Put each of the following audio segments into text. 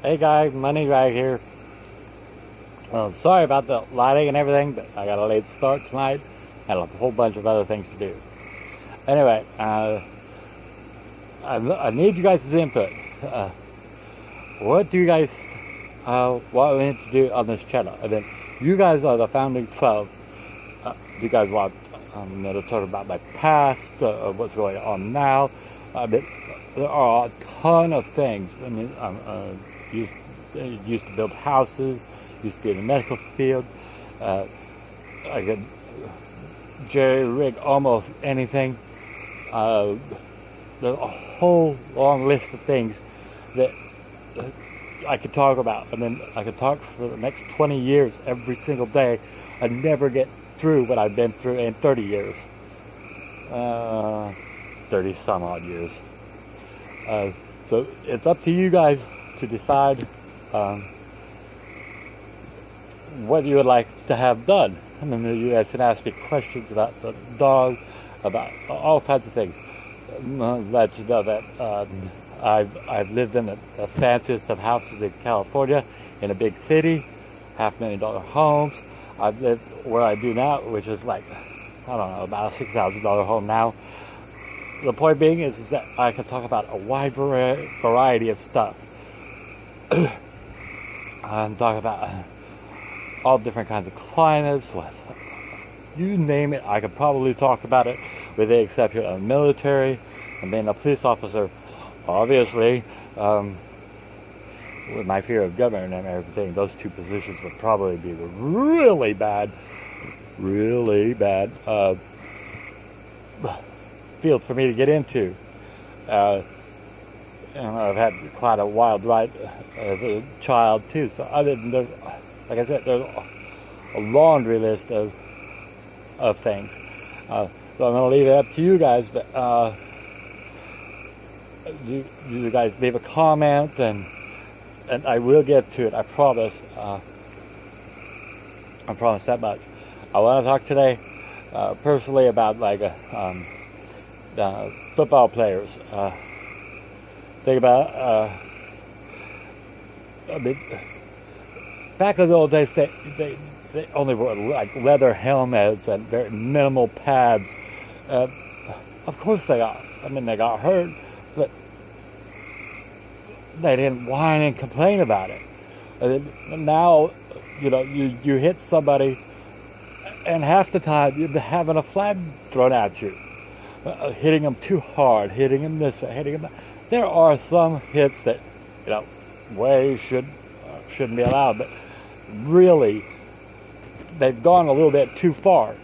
Hey guys, Money Rag here. Sorry about the lighting and everything, but I got a late start tonight. Had a whole bunch of other things to do. Anyway, I need you guys' input. What do you guys want me to do on this channel? And then you guys are the founding 12. Do you guys want me to talk about my past, what's going on now? There are a ton of things. I mean, used, used to build houses, used to be in the medical field. I could jerry rig almost anything. There's a whole long list of things that I could talk about. I mean, I could talk for the next 20 years every single day and never get through what I've been through in 30 years. 30 some odd years. So it's up to you guys to decide what you would like to have done. I mean, you guys can ask me questions about the dog, about all kinds of things. Let you know that I've lived in the fanciest of houses in California, in a big city, $500,000 homes. I've lived where I do now, which is like, I don't know, about a $6,000 home now. The point being is that I can talk about a wide variety of stuff. And talk about all different kinds of climates. You name it, I could probably talk about it, with the exception of military and being a police officer. Obviously, with my fear of government and everything, those two positions would probably be the really bad field for me to get into. And I've had quite a wild ride as a child too. So there's, like I said, there's a laundry list of things. So I'm going to leave it up to you guys. But you guys leave a comment, and I will get to it. I promise. I promise that much. I want to talk today personally about like football players. Think about I mean, back in the old days, they only wore like leather helmets and very minimal pads. Of course they got hurt, but they didn't whine and complain about it. And now, you hit somebody, and half the time you're having a flag thrown at you, hitting them too hard, hitting them this way, hitting them that. There are some hits that, shouldn't be allowed, but really, they've gone a little bit too far.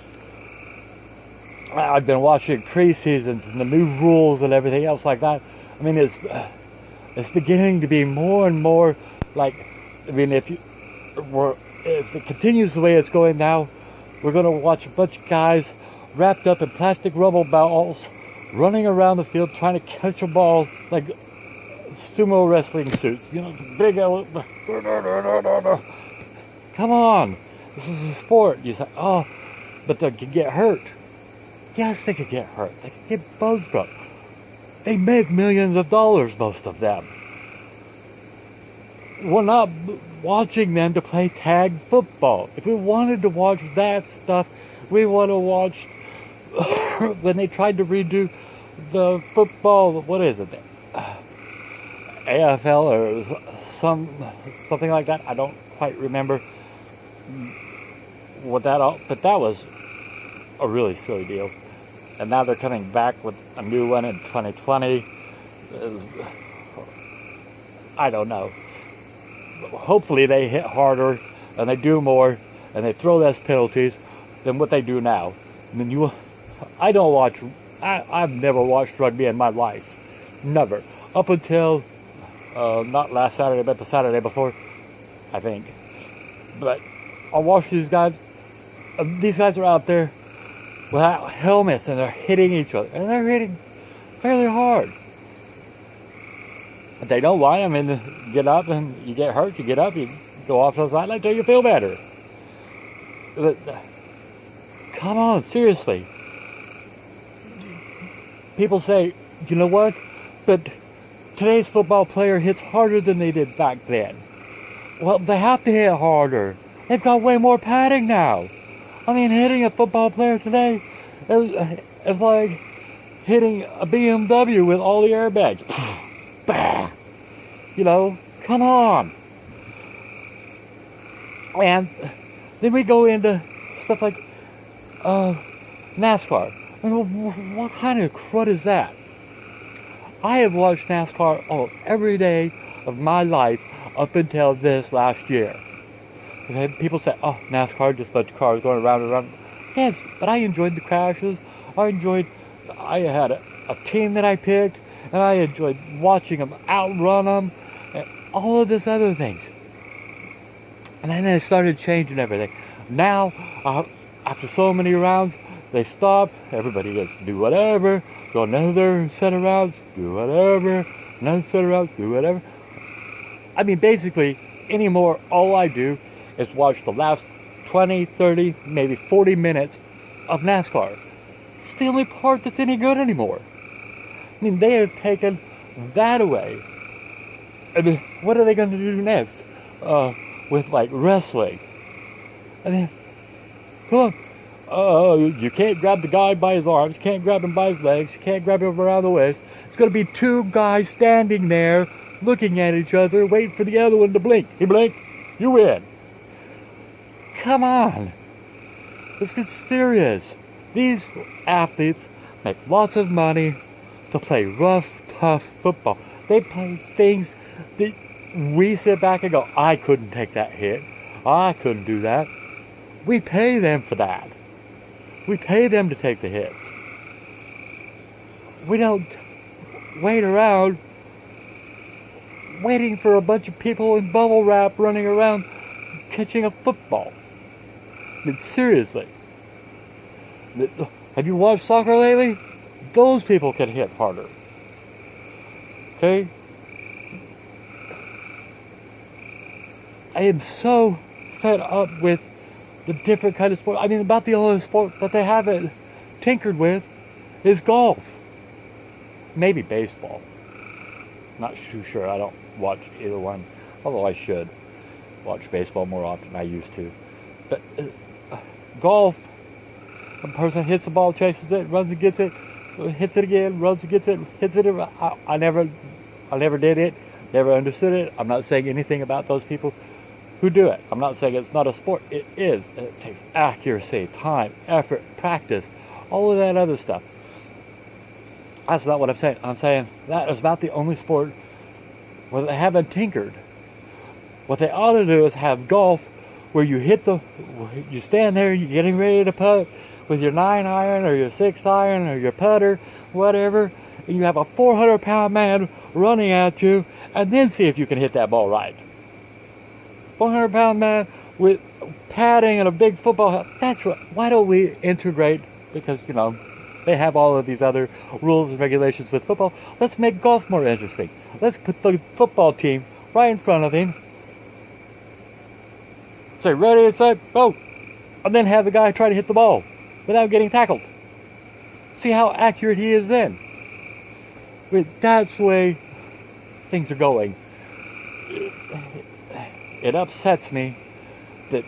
I've been watching preseasons and the new rules and everything else like that. I mean, it's beginning to be more and more like, I mean, if it continues the way it's going now, we're going to watch a bunch of guys wrapped up in plastic rubber balls, running around the field trying to catch a ball like sumo wrestling suits. Big. Come on, this is a sport. You say, oh, but they could get hurt. Yes, they could get hurt. They could get bones broke. They make millions of dollars, most of them. We're not watching them to play tag football. If we wanted to watch that stuff, we would have watched when they tried to redo the football, what is it? AFL or something like that. I don't quite remember what but that was a really silly deal. And now they're coming back with a new one in 2020. I don't know. Hopefully they hit harder and they do more and they throw less penalties than what they do now. I mean, I've never watched rugby in my life. Never. Up until, not last Saturday, but the Saturday before, I think. But I watched these guys. These guys are out there without helmets and they're hitting each other. And they're hitting fairly hard. They don't whine. I mean, get up and you get hurt, you get up, you go off to the sideline until you feel better. But, come on, seriously. People say, you know what? But today's football player hits harder than they did back then. Well, they have to hit harder. They've got way more padding now. I mean, hitting a football player today is like hitting a BMW with all the airbags. Bah! You know, come on. And then we go into stuff like NASCAR. I mean, what kind of crud is that? I have watched NASCAR almost every day of my life up until this last year. Okay, people say, oh, NASCAR, just a bunch of cars going around and around. Yes, but I enjoyed the crashes. I had a team that I picked, and I enjoyed watching them outrun them, and all of this other things. And then they started changing everything. Now, after so many rounds, they stop. Everybody gets to do whatever. Go another set of rounds, do whatever. Another set of rounds, do whatever. I mean, basically, anymore, all I do is watch the last 20, 30, maybe 40 minutes of NASCAR. It's the only part that's any good anymore. I mean, they have taken that away. I mean, what are they going to do next with, like, wrestling? I mean, come on. You can't grab the guy by his arms, you can't grab him by his legs, you can't grab him around the waist. It's going to be two guys standing there looking at each other, waiting for the other one to blink. He blinked, you win. Come on. Let's get serious. These athletes make lots of money to play rough, tough football. They play things that we sit back and go, I couldn't take that hit. I couldn't do that. We pay them for that. We pay them to take the hits. We don't wait around waiting for a bunch of people in bubble wrap running around catching a football. I mean, seriously. Have you watched soccer lately? Those people can hit harder. Okay? I am so fed up with the different kind of sport. I mean, about the only sport that they haven't tinkered with is golf. Maybe baseball. Not too sure. I don't watch either one. Although I should watch baseball more often than I used to. But golf, a person hits the ball, chases it, runs and gets it, hits it again, runs and gets it, hits it. I never did it. Never understood it. I'm not saying anything about those people who do it. I'm not saying it's not a sport. It is. It takes accuracy, time, effort, practice, all of that other stuff. That's not what I'm saying. I'm saying that is about the only sport where they haven't tinkered. What they ought to do is have golf where you stand there, you're getting ready to putt with your 9-iron or your 6-iron or your putter, whatever, and you have a 400-pound man running at you, and then see if you can hit that ball right. 400-pound man with padding and a big football helmet. That's right. Why don't we integrate, because, they have all of these other rules and regulations with football. Let's make golf more interesting. Let's put the football team right in front of him. Say, ready, set, go. And then have the guy try to hit the ball without getting tackled. See how accurate he is then. I mean, that's the way things are going. It upsets me that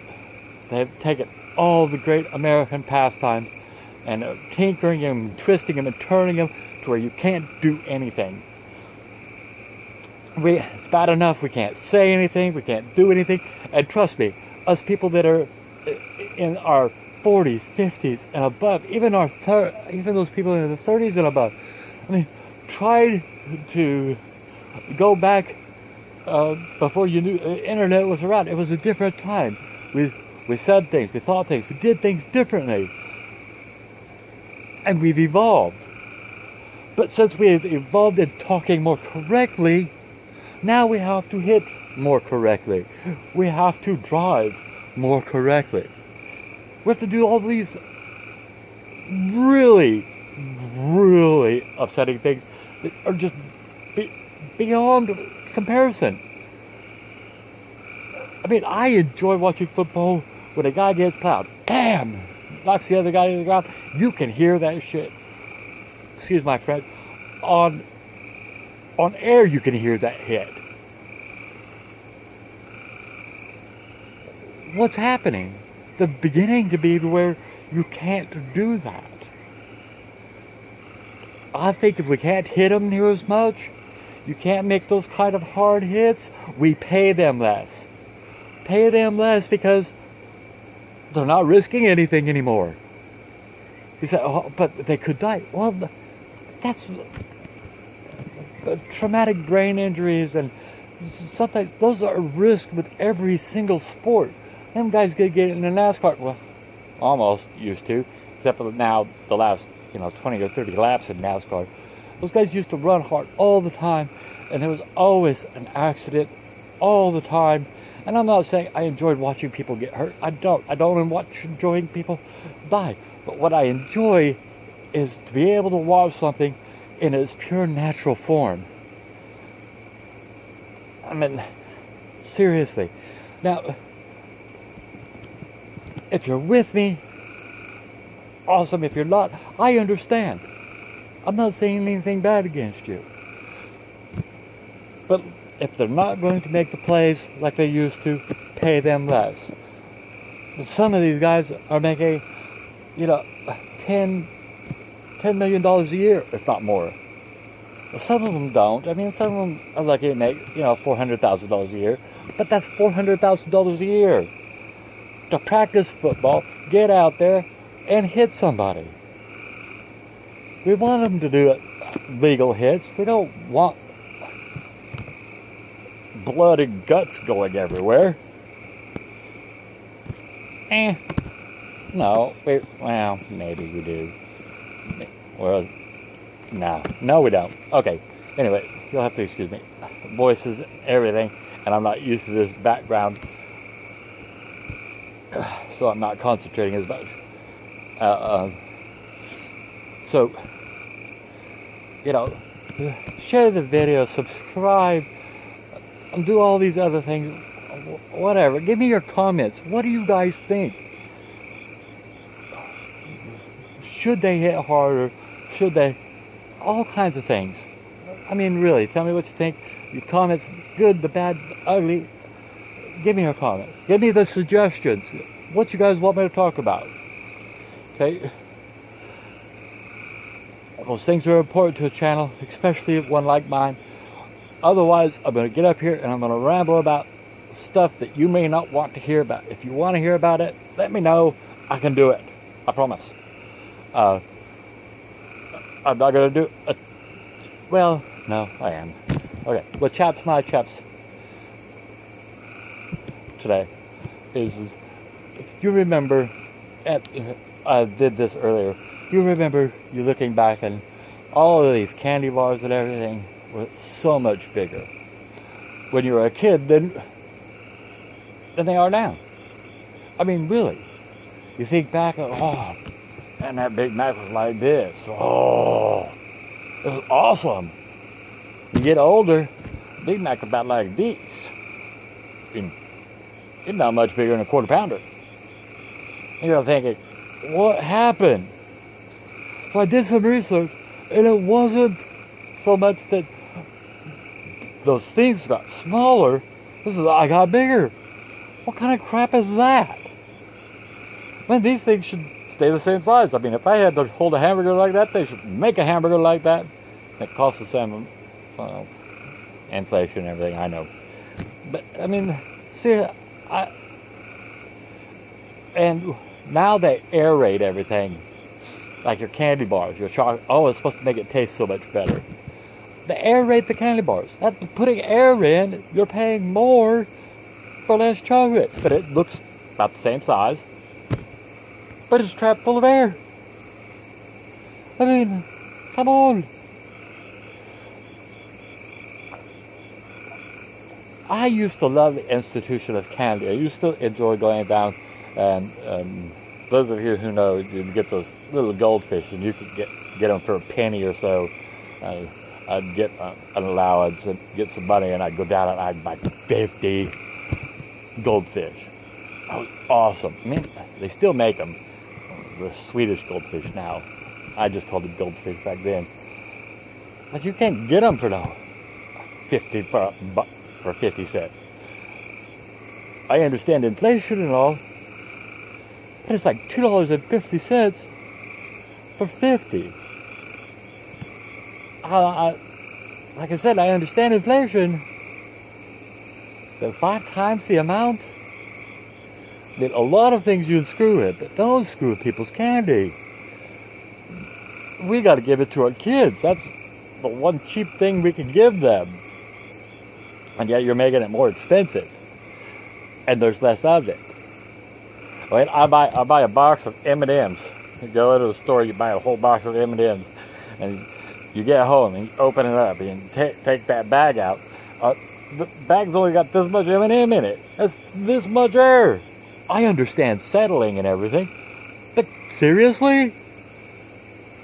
they've taken all the great American pastimes and tinkering them, twisting them, and turning them to where you can't do anything. It's bad enough we can't say anything, we can't do anything, and trust me, us people that are in our 40s, 50s, and above, even those people in the 30s and above, I mean, try to go back before you knew the internet was around. It was a different time. We said things, we thought things, we did things differently. And we've evolved. But since we've evolved in talking more correctly, now we have to hit more correctly. We have to drive more correctly. We have to do all these really, really upsetting things that are just beyond comparison. I mean, I enjoy watching football when a guy gets plowed. Damn! Knocks the other guy to the ground. You can hear that shit, excuse my French, on On air, you can hear that hit. What's happening? The beginning to be where you can't do that. I think if we can't hit them near as much, you can't make those kind of hard hits, we pay them less. Pay them less because they're not risking anything anymore. You say, oh, but they could die. Well, that's traumatic brain injuries, and sometimes those are a risk with every single sport. Them guys get in a NASCAR, well, almost used to, except for now the last 20 or 30 laps in NASCAR. Those guys used to run hard all the time, and there was always an accident all the time. And I'm not saying I enjoyed watching people get hurt. I don't enjoy people die. But what I enjoy is to be able to watch something in its pure natural form. I mean, seriously. Now, if you're with me, awesome. If you're not, I understand. I'm not saying anything bad against you. But if they're not going to make the plays like they used to, pay them less. Some of these guys are making, $10 million a year, if not more. Some of them don't. I mean, some of them are lucky to make, $400,000 a year. But that's $400,000 a year. To practice football, get out there, and hit somebody. We want them to do it legal hits. We don't want blood and guts going everywhere. No, well, maybe we do. Well, no, we don't. Okay, anyway, you'll have to excuse me. Voices, everything, and I'm not used to this background, so I'm not concentrating as much. So, share the video, subscribe, and do all these other things, whatever. Give me your comments. What do you guys think? Should they hit harder? Should they? All kinds of things. I mean, really, tell me what you think. Your comments, good, the bad, the ugly. Give me your comments. Give me the suggestions. What you guys want me to talk about. Okay? Those things are important to a channel, especially one like mine. Otherwise, I'm going to get up here and I'm going to ramble about stuff that you may not want to hear about. If you want to hear about it, let me know. I can do it. I promise. I'm not going to do it. Well, no, I am. Okay. Well, chaps, my chaps today is you remember, I did this earlier, you remember you looking back and all of these candy bars and everything were so much bigger when you were a kid than they are now. I mean, really. You think back, oh, and that Big Mac was like this. Oh, it was awesome. You get older, Big Mac about like these. And it's not much bigger than a quarter pounder. And you're thinking, what happened? So I did some research, and it wasn't so much that those things got smaller. I got bigger. What kind of crap is that? Man, these things should stay the same size. I mean, if I had to hold a hamburger like that, they should make a hamburger like that. It costs the same, inflation and everything, I know. But, I mean, see, and now they aerate everything. Like your candy bars, your chocolate. Oh, it's supposed to make it taste so much better. They aerate the candy bars. After putting air in, you're paying more for less chocolate. But it looks about the same size. But it's trapped full of air. I mean, come on. I used to love the institution of candy. I used to enjoy going down, and those of you who know, you'd get those little goldfish, and you could get them for a penny or so. I'd get an allowance and get some money, and I'd go down and I'd buy 50 goldfish. That was awesome. I mean, they still make them. The Swedish goldfish now. I just called them goldfish back then. But you can't get them for no for 50 cents. I understand inflation and all, but it's like $2.50 for 50. Like I said, I understand inflation, but 5 times the amount? I mean, a lot of things you screw with, but don't screw with people's candy. We got to give it to our kids. That's the one cheap thing we can give them. And yet you're making it more expensive. And there's less of it. I mean, I buy a box of M&Ms. You go into the store, you buy a whole box of M&Ms. And you get home and you open it up and take that bag out. The bag's only got this much M&M in it. That's this much air. I understand settling and everything, but seriously?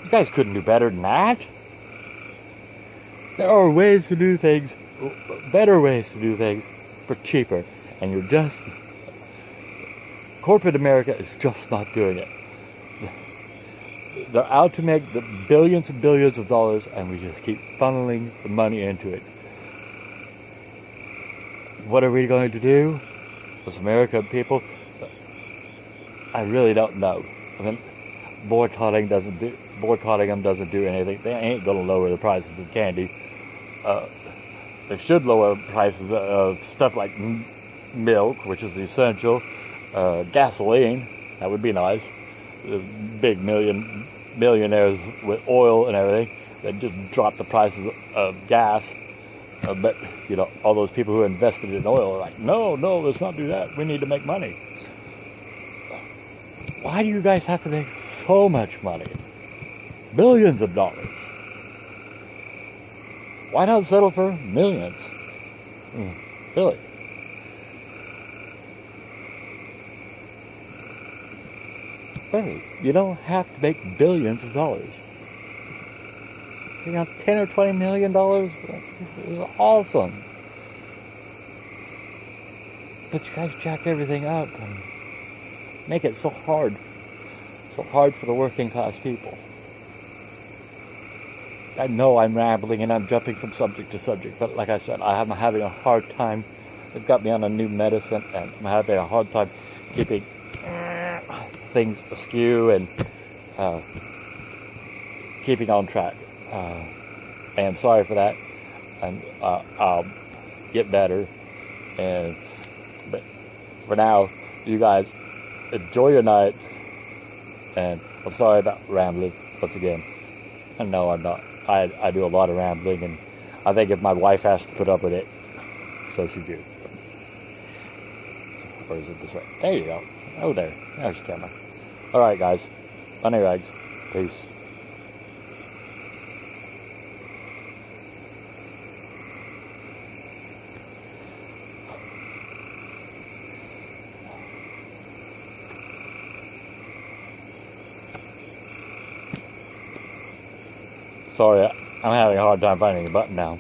You guys couldn't do better than that? There are ways to do things, better ways to do things for cheaper, and you're just, corporate America is just not doing it. They're out to make the billions and billions of dollars, and we just keep funneling the money into it. What are we going to do as American people? I really don't know. I mean, boycotting them doesn't do anything. They ain't gonna lower the prices of candy. They should lower prices of stuff like milk, which is essential. Gasoline, that would be nice. The big millionaires with oil and everything, they just drop the prices of gas. But you know, all those people who invested in oil are like, no, let's not do that. We need to make money. Why do you guys have to make so much money? Billions of dollars. Why not settle for millions? Really? Really, you don't have to make billions of dollars. You got $10 or $20 million. This is awesome. But you guys jack everything up and make it so hard for the working class people. I know I'm rambling and I'm jumping from subject to subject, but like I said, I'm having a hard time. They've got me on a new medicine, and I'm having a hard time keeping things askew and keeping on track. I am sorry for that, and I'll get better. But for now, you guys enjoy your night, and I'm sorry about rambling once again. And no, I'm not. I do a lot of rambling, and I think if my wife has to put up with it, so should you. Or is it this way? There you go. Oh, there's the camera. All right, guys. Bunny rags. Peace. Sorry, I'm having a hard time finding the button now.